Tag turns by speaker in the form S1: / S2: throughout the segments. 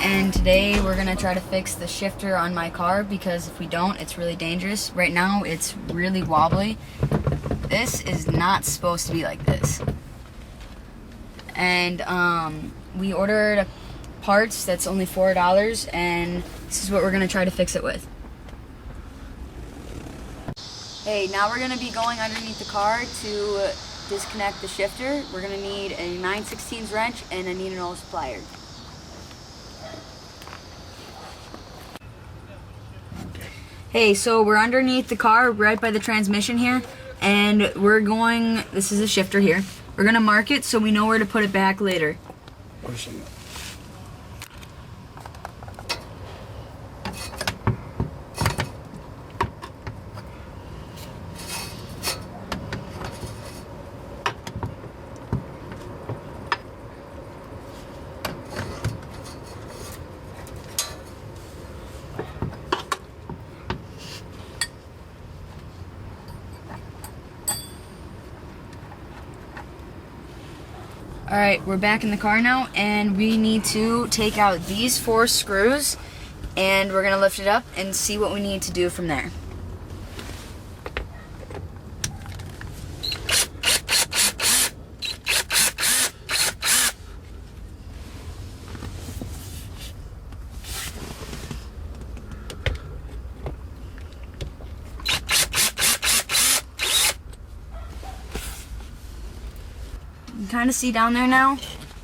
S1: and today we're gonna try to fix the shifter on my car because if we don't, it's really dangerous. Right now, it's really wobbly. This is not supposed to be like this. And we ordered parts that's only $4, and this is what we're gonna try to fix it with. Hey, now we're gonna be going underneath the car to disconnect the shifter. We're gonna need a 9/16 wrench and a needle nose plier. Hey, so we're underneath the car right by the transmission here, and this is a shifter here. We're gonna mark it so we know where to put it back later. Alright, we're back in the car now, and we need to take out these 4 screws, and we're going to lift it up and see what we need to do from there. You can kind of see down there now,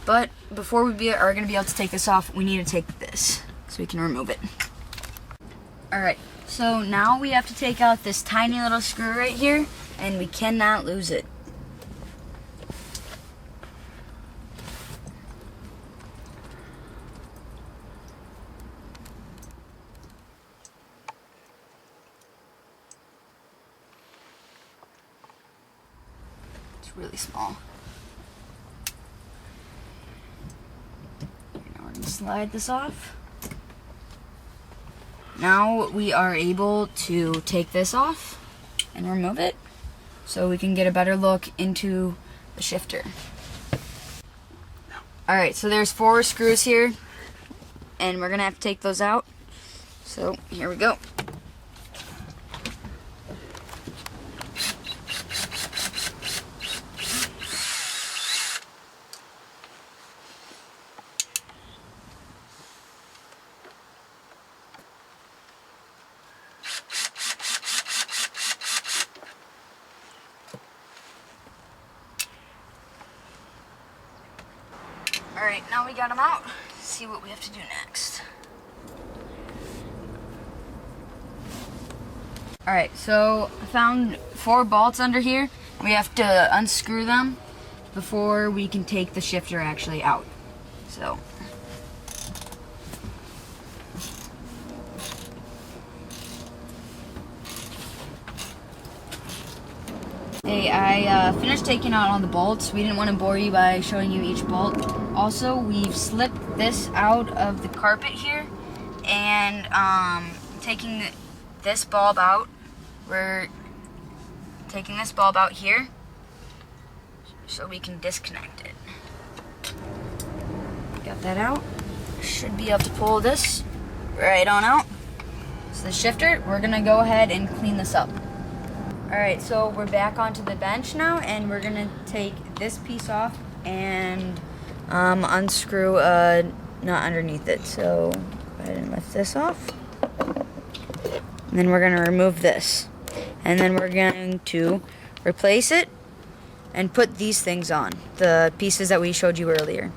S1: but before we are going to be able to take this off, we need to take this so we can remove it. Alright, so now we have to take out this tiny little screw right here, and we cannot lose it. It's really small. Slide this off. Now we are able to take this off and remove it so we can get a better look into the shifter. Alright, so there's 4 screws here, and we're gonna have to take those out. So here we go. Alright, now we got them out. Let's see what we have to do next. Alright, so I found 4 bolts under here. We have to unscrew them before we can take the shifter actually out. So hey, I finished taking out all the bolts. We didn't want to bore you by showing you each bolt. Also, we've slipped this out of the carpet here, and taking this bulb out. We're taking this bulb out here so we can disconnect it. Got that out. Should be able to pull this right on out. So the shifter, we're gonna go ahead and clean this up. Alright, so we're back onto the bench now, and we're gonna take this piece off and unscrew a nut underneath it. So go ahead and lift this off. And then we're gonna remove this. And then we're going to replace it and put these things on, the pieces that we showed you earlier.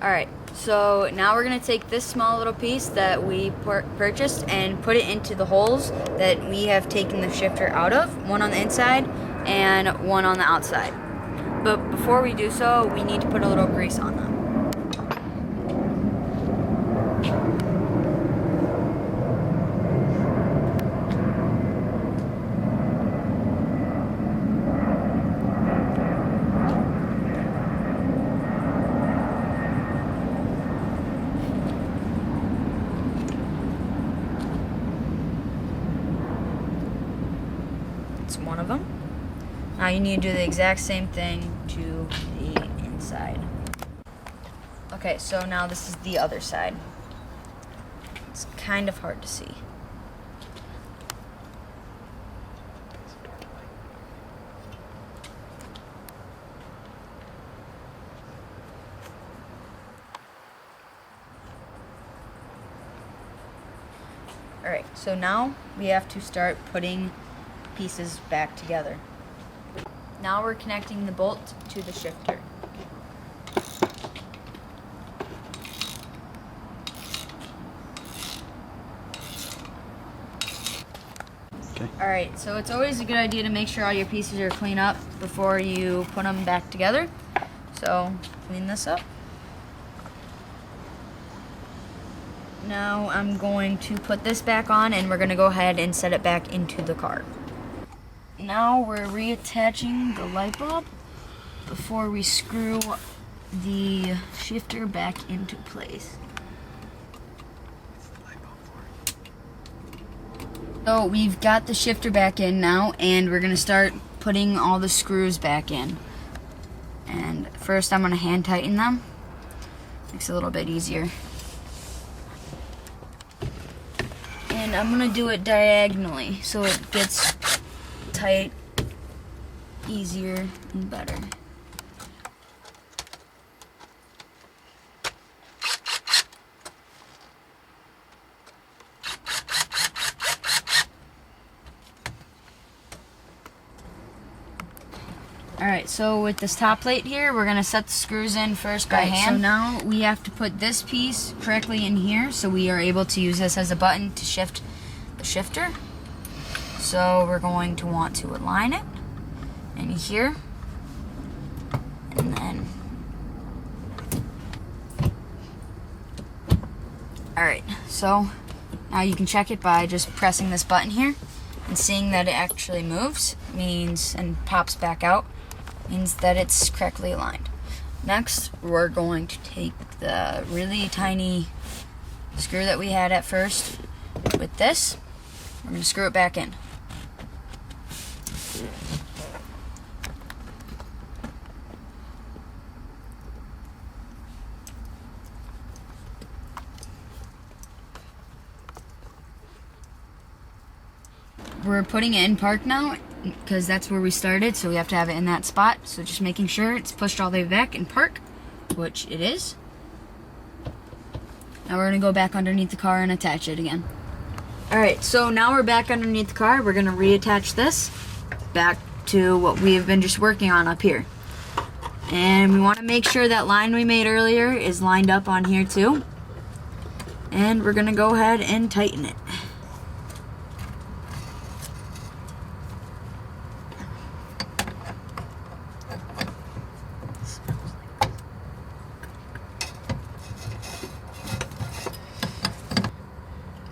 S1: Alright, so now we're going to take this small little piece that we purchased and put it into the holes that we have taken the shifter out of, one on the inside and one on the outside. But before we do so, we need to put a little grease on them. That's one of them. Now you need to do the exact same thing to the inside. Okay, so now this is the other side. It's kind of hard to see. Alright, so now we have to start putting pieces back together. Now we're connecting the bolt to the shifter.
S2: Okay.
S1: Alright, so it's always a good idea to make sure all your pieces are clean up before you put them back together. So, clean this up. Now I'm going to put this back on and we're going to go ahead and set it back into the car. Now we're reattaching the light bulb before we screw the shifter back into place. So we've got the shifter back in now, and we're going to start putting all the screws back in. And first I'm going to hand tighten them. Makes it a little bit easier. And I'm going to do it diagonally so it gets tight easier and better. Alright, so with this top plate here, we're going to set the screws in first by hand. So now we have to put this piece correctly in here so we are able to use this as a button to shift the shifter. So we're going to want to align it in here. And then... Alright, so now you can check it by just pressing this button here and seeing that it actually moves means and pops back out. Means that it's correctly aligned. Next, we're going to take the really tiny screw that we had at first with this. We're going to screw it back in. We're putting it in park now, because that's where we started, so we have to have it in that spot. So just making sure it's pushed all the way back in park, which it is. Now we're going to go back underneath the car and attach it again. Alright, so now we're back underneath the car. We're going to reattach this back to what we have been just working on up here. And we want to make sure that line we made earlier is lined up on here too. And we're going to go ahead and tighten it.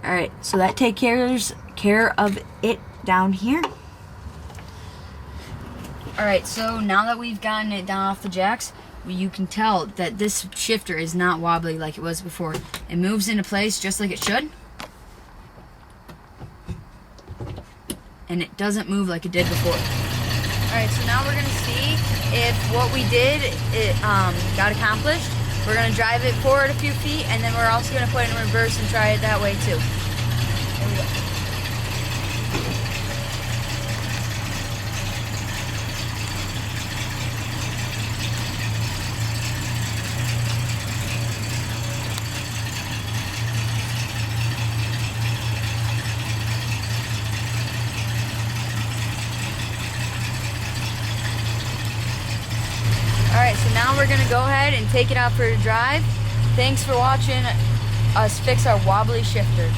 S1: Alright, so that takes care of it down here. Alright, so now that we've gotten it down off the jacks, you can tell that this shifter is not wobbly like it was before. It moves into place just like it should. And it doesn't move like it did before. Alright, so now we're going to see if what we did got accomplished. We're going to drive it forward a few feet, and then we're also going to put it in reverse and try it that way too. Here we go. Alright, so now we're going to go ahead and take it out for a drive. Thanks for watching us fix our wobbly shifter.